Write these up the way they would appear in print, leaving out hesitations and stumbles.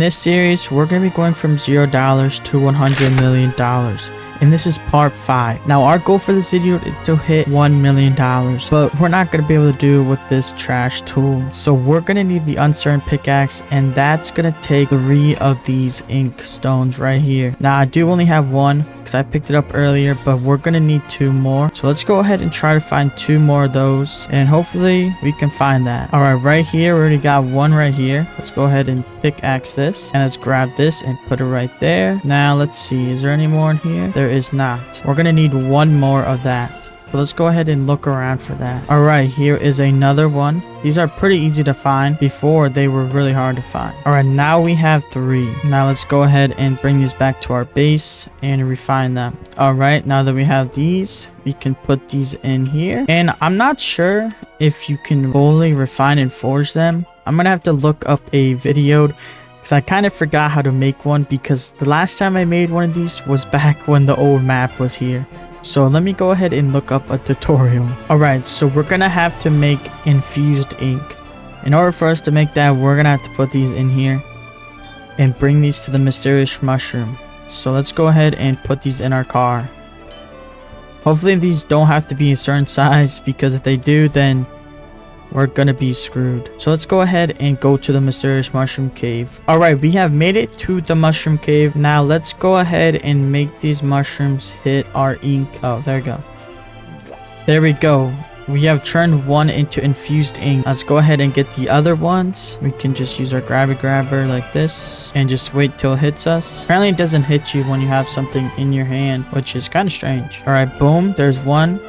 this series, we're going to be going from $0 to $100 million. And this is part 5. Now our goal for this video is to hit $1 million, but we're not going to be able to do it with this trash tool. So we're going to need the uncertain pickaxe, and that's going to take 3 of these ink stones right here. Now I do only have 1 because I picked it up earlier, but we're going to need 2 more. So let's go ahead and try to find 2 more of those, and hopefully we can find that. All right, right here, we already got 1 right here. Let's go ahead and pickaxe this, and let's grab this and put it right there. Now let's see, is there any more in here? There is not. We're gonna need 1 more of that. But let's go ahead and look around for that. All right, here is another one. These are pretty easy to find. Before, they were really hard to find. All right, now we have 3. Now let's go ahead and bring these back to our base and refine them. All right, now that we have these, we can put these in here. And I'm not sure if you can fully refine and forge them. I'm gonna have to look up a video because I kind of forgot how to make one, because the last time I made one of these was back when the old map was here. So let me go ahead and look up a tutorial. Alright, so we're gonna have to make infused ink. In order for us to make that, we're gonna have to put these in here and bring these to the mysterious mushroom. So let's go ahead and put these in our car. Hopefully these don't have to be a certain size, because if they do, then we're gonna be screwed. So let's go ahead and go to the mysterious mushroom cave. All right, we have made it to the mushroom cave. Now let's go ahead and make these mushrooms hit our ink. Oh, there we go. There we go. We have turned 1 into infused ink. Let's go ahead and get the other ones. We can just use our Grabby grabber like this and just wait till it hits us. Apparently it doesn't hit you when you have something in your hand, which is kind of strange. All right, boom, there's 1.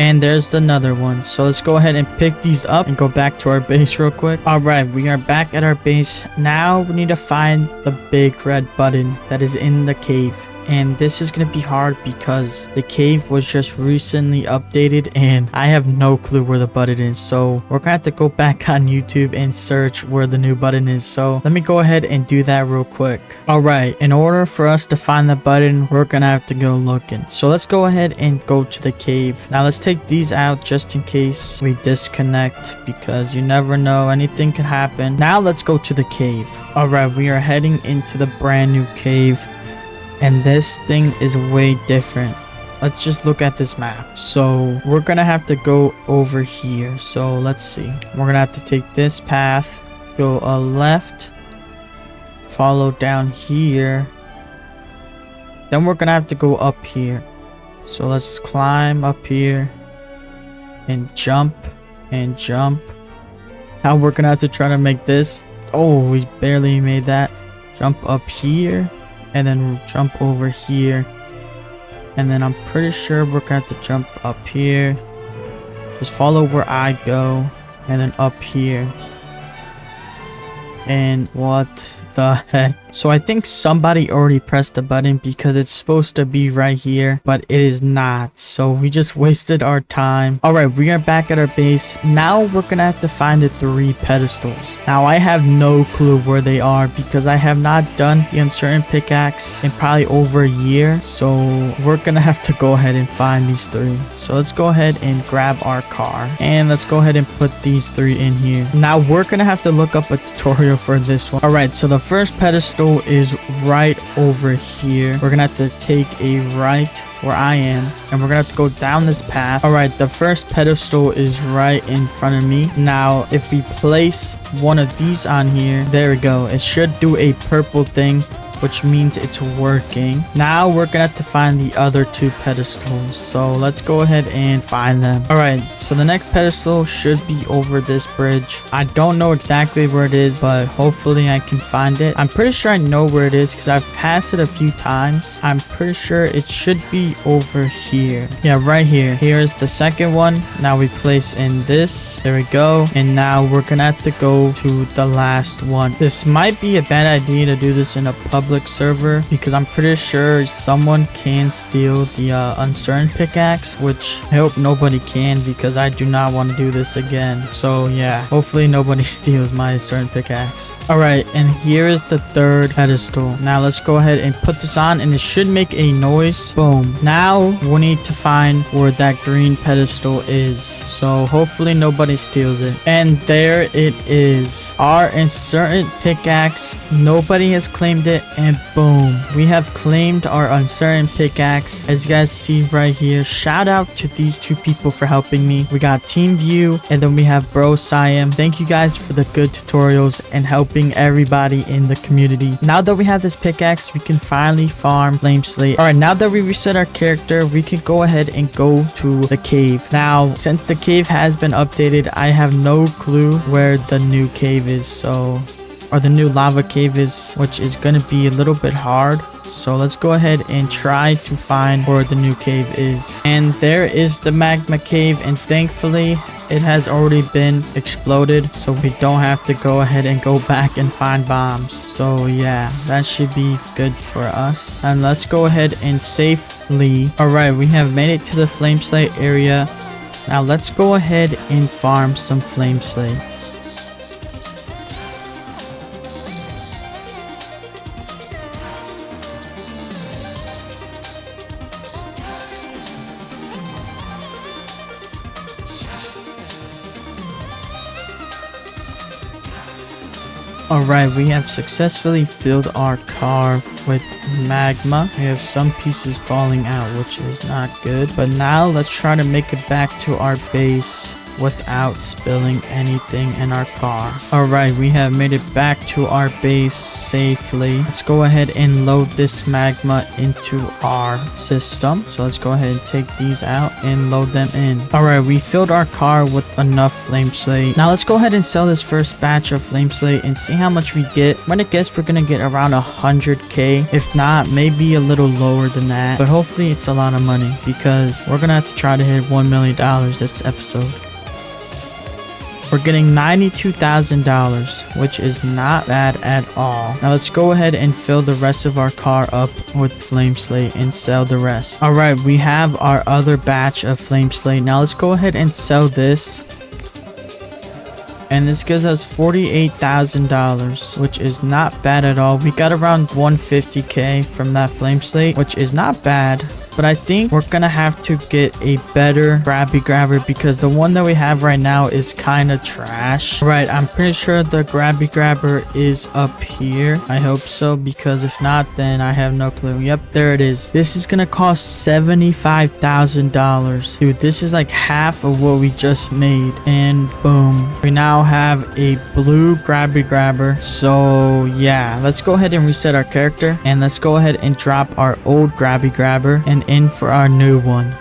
And there's another one. So let's go ahead and pick these up and go back to our base real quick. All right, we are back at our base. Now we need to find the big red button that is in the cave. And this is going to be hard because the cave was just recently updated and I have no clue where the button is. So we're going to have to go back on YouTube and search where the new button is. So let me go ahead and do that real quick. All right, in order for us to find the button, we're going to have to go looking. So let's go ahead and go to the cave. Now let's take these out just in case we disconnect, because you never know, anything can happen. Now let's go to the cave. All right, we are heading into the brand new cave. And this thing is way different. Let's just look at this map. So we're gonna have to go over here. So let's see. We're gonna have to take this path, go left, follow down here. Then we're gonna have to go up here. So let's climb up here and jump and jump. Now we're gonna have to try to make this. Oh, we barely made that. Jump up here. And then we'll jump over here. And then I'm pretty sure we're going to have to jump up here. Just follow where I go. And then up here. And what the heck? So I think somebody already pressed the button, because it's supposed to be right here, but it is not. So we just wasted our time. All right, we are back at our base. Now we're gonna have to find the 3 pedestals. Now I have no clue where they are, because I have not done the uncertain pickaxe in probably over a year. So we're gonna have to go ahead and find these 3. So let's go ahead and grab our car, and let's go ahead and put these 3 in here. Now we're gonna have to look up a tutorial for this one. All right, so the first pedestal is right over here. We're gonna have to take a right where I am, and we're gonna have to go down this path. All right, the first pedestal is right in front of me. Now if we place one of these on here, there we go, it should do a purple thing, which means it's working. Now we're gonna have to find the other 2 pedestals. So let's go ahead and find them. All right, so the next pedestal should be over this bridge. I don't know exactly where it is, but hopefully I can find it. I'm pretty sure I know where it is because I've passed it a few times. I'm pretty sure it should be over here. Yeah, right here. Here's the second one. Now we place in this. There we go. And now we're gonna have to go to the last one. This might be a bad idea to do this in a public public server because I'm pretty sure someone can steal the uncertain pickaxe, which I hope nobody can because I do not want to do this again. So yeah, hopefully nobody steals my uncertain pickaxe. All right, and here is the third pedestal. Now let's go ahead and put this on, and it should make a noise. Boom. Now we need to find where that green pedestal is, so hopefully nobody steals it. And there it is, our uncertain pickaxe. Nobody has claimed it, and boom, we have claimed our uncertain pickaxe. As you guys see right here, shout out to these two people for helping me. We got Team View, and then we have Bro Siam. Thank you guys for the good tutorials and helping everybody in the community. Now that we have this pickaxe, we can finally farm flame slate. All right, now that we reset our character, we can go ahead and go to the cave. Now, since the cave has been updated, I have no clue where the new cave is, or the new lava cave is, which is going to be a little bit hard. So let's go ahead and try to find where the new cave is. And there is the magma cave, and thankfully it has already been exploded, so we don't have to go ahead and go back and find bombs. So yeah, that should be good for us. And let's go ahead and safely. All right, we have made it to the flame slate area. Now let's go ahead and farm some flame slate. Alright, we have successfully filled our car with magma. We have some pieces falling out, which is not good. But now let's try to make it back to our base without spilling anything in our car. Alright, we have made it back to our base safely. Let's go ahead and load this magma into our system. So let's go ahead and take these out and load them in. Alright, we filled our car with enough flame slate. Now let's go ahead and sell this first batch of flame slate and see how much we get. I'm gonna guess we're gonna get around 100k. If not, maybe a little lower than that, but hopefully it's a lot of money because we're gonna have to try to hit $1 million this episode. We're getting $92,000, which is not bad at all. Now let's go ahead and fill the rest of our car up with flame slate and sell the rest. All right, we have our other batch of flame slate. Now let's go ahead and sell this. And this gives us $48,000, which is not bad at all. We got around 150k from that flame slate, which is not bad. But I think we're gonna have to get a better Grabby grabber because the one that we have right now is kind of trash. Right, I'm pretty sure the Grabby grabber is up here. I hope so, because if not, then I have no clue. Yep, there it is. This is gonna cost $75,000. Dude, this is like half of what we just made. And boom, we now have a blue Grabby grabber. So yeah, let's go ahead and reset our character, and let's go ahead and drop our old Grabby grabber and in for our new one.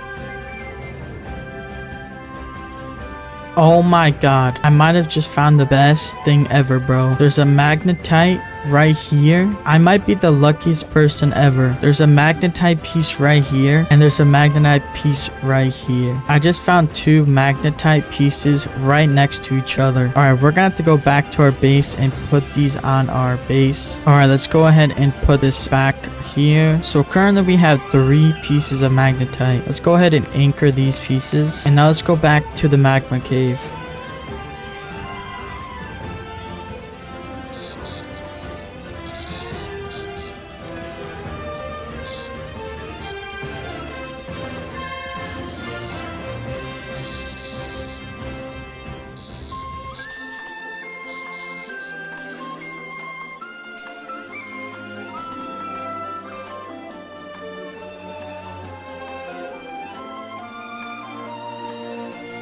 Oh my god, I might have just found the best thing ever, bro. There's a magnetite right here. I might be the luckiest person ever. There's a magnetite piece right here, and there's a magnetite piece right here. I just found two magnetite pieces right next to each other. All right, we're gonna have to go back to our base and put these on our base. All right, let's go ahead and put this back here. So currently we have 3 pieces of magnetite. Let's go ahead and anchor these pieces, and now let's go back to the magma cave.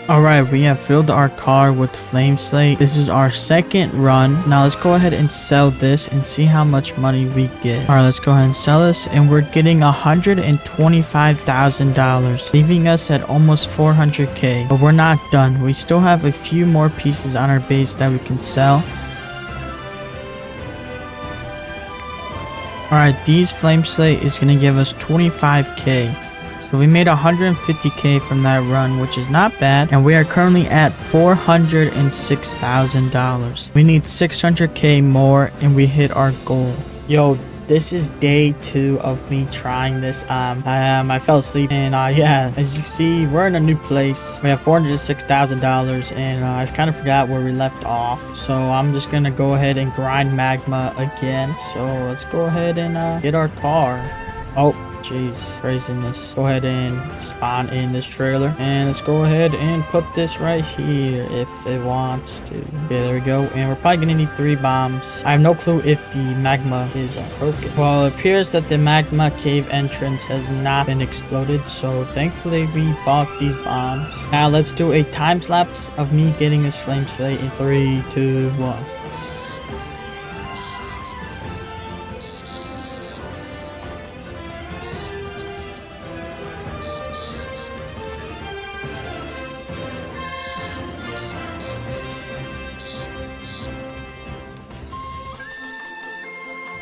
Alright, we have filled our car with flame slate. This is our second run. Now let's go ahead and sell this and see how much money we get. Alright, let's go ahead and sell this, and we're getting $125,000, leaving us at almost 400k. But we're not done. We still have a few more pieces on our base that we can sell. Alright, these flame slate is going to give us 25k. So we made 150k from that run, which is not bad. And we are currently at $406,000. We need 600k more and we hit our goal. Yo, this is day 2 of me trying this. I fell asleep, and yeah, as you see, we're in a new place. We have $406,000, and I kind of forgot where we left off. So I'm just gonna go ahead and grind magma again. So let's go ahead and get our car. Oh, jeez, craziness. Go ahead and spawn in this trailer, and let's go ahead and put this right here if it wants to. Okay, there we go. And we're probably gonna need 3 bombs. I have no clue if the magma is broken. Well, it appears that the magma cave entrance has not been exploded, so thankfully we bought these bombs. Now let's do a time lapse of me getting this flame slate in 3, 2, 1.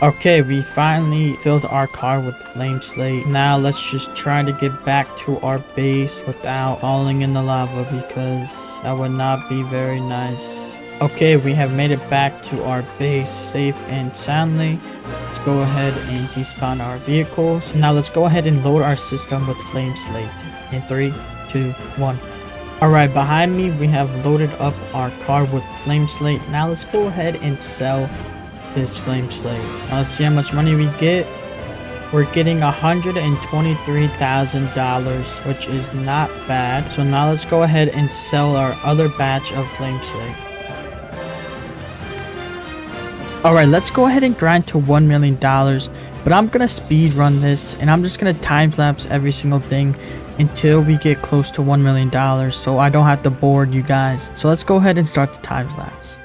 Okay, we finally filled our car with flame slate. Now let's just try to get back to our base without falling in the lava, because that would not be very nice. Okay, we have made it back to our base safe and soundly. Let's go ahead and despawn our vehicles. Now let's go ahead and load our system with flame slate in 3, 2, 1. Alright, behind me we have loaded up our car with flame slate. Now let's go ahead and sell this flame slate. Now let's see how much money we get. We're getting $123,000, which is not bad. So now let's go ahead and sell our other batch of flame slate. Alright, let's go ahead and grind to $1 million, but I'm gonna speed run this, and I'm just gonna time lapse every single thing until we get close to $1 million, so I don't have to bore you guys. So let's go ahead and start the time lapse.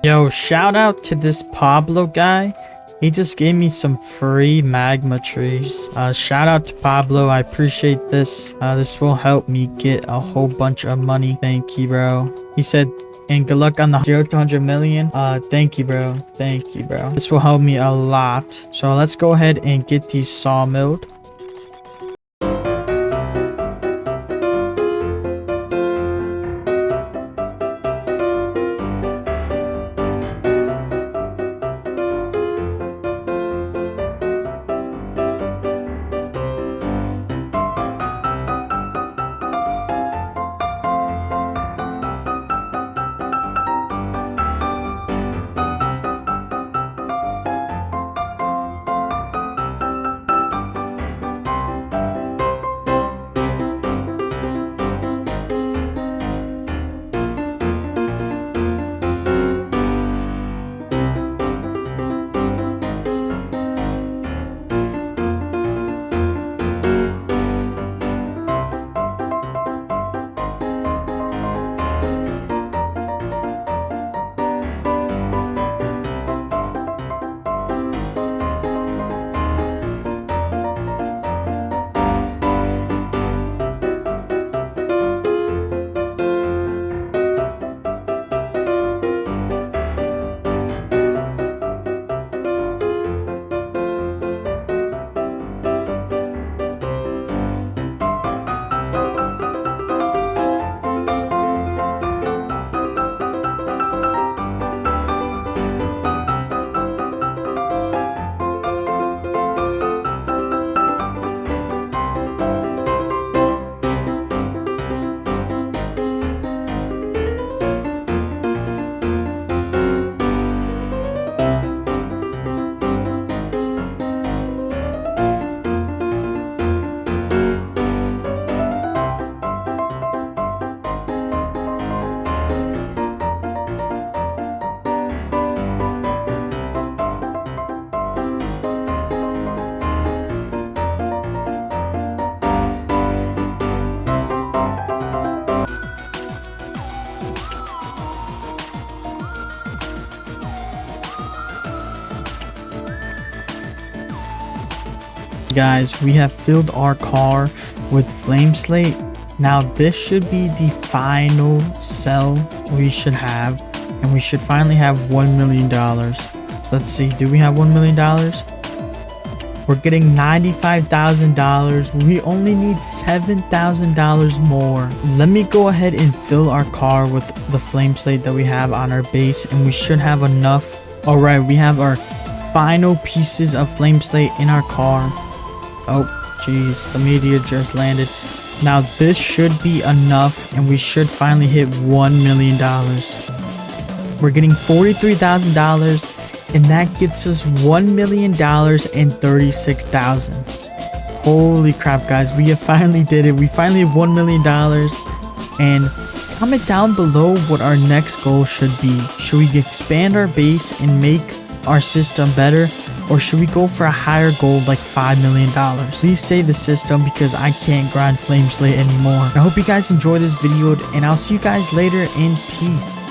Yo, shout out to this Pablo guy. He just gave me some free magma trees. Shout out to Pablo. I appreciate this. This will help me get a whole bunch of money. Thank you, bro. He said, and good luck on the 0 to 100 million. Thank you, bro. Thank you, bro. This will help me a lot. So let's go ahead and get these sawmilled. Guys, we have filled our car with flame slate, Now this should be the final sell we should have, and we should finally have $1 million. So let's see, do we have $1 million? We're getting $95,000. We only need $7,000 more. Let me go ahead and fill our car with the flame slate that we have on our base, and we should have enough. All right, we have our final pieces of flame slate in our car. Oh, jeez, the meteor just landed. Now this should be enough, and we should finally hit $1 million. We're getting $43,000, and that gets us $1,036,000. Holy crap, guys, we have finally did it. We finally hit $1 million. And comment down below what our next goal should be. Should we expand our base and make our system better, or should we go for a higher goal like $5 million? Please say the system, because I can't grind flame slate anymore. I hope you guys enjoyed this video, and I'll see you guys later, and peace.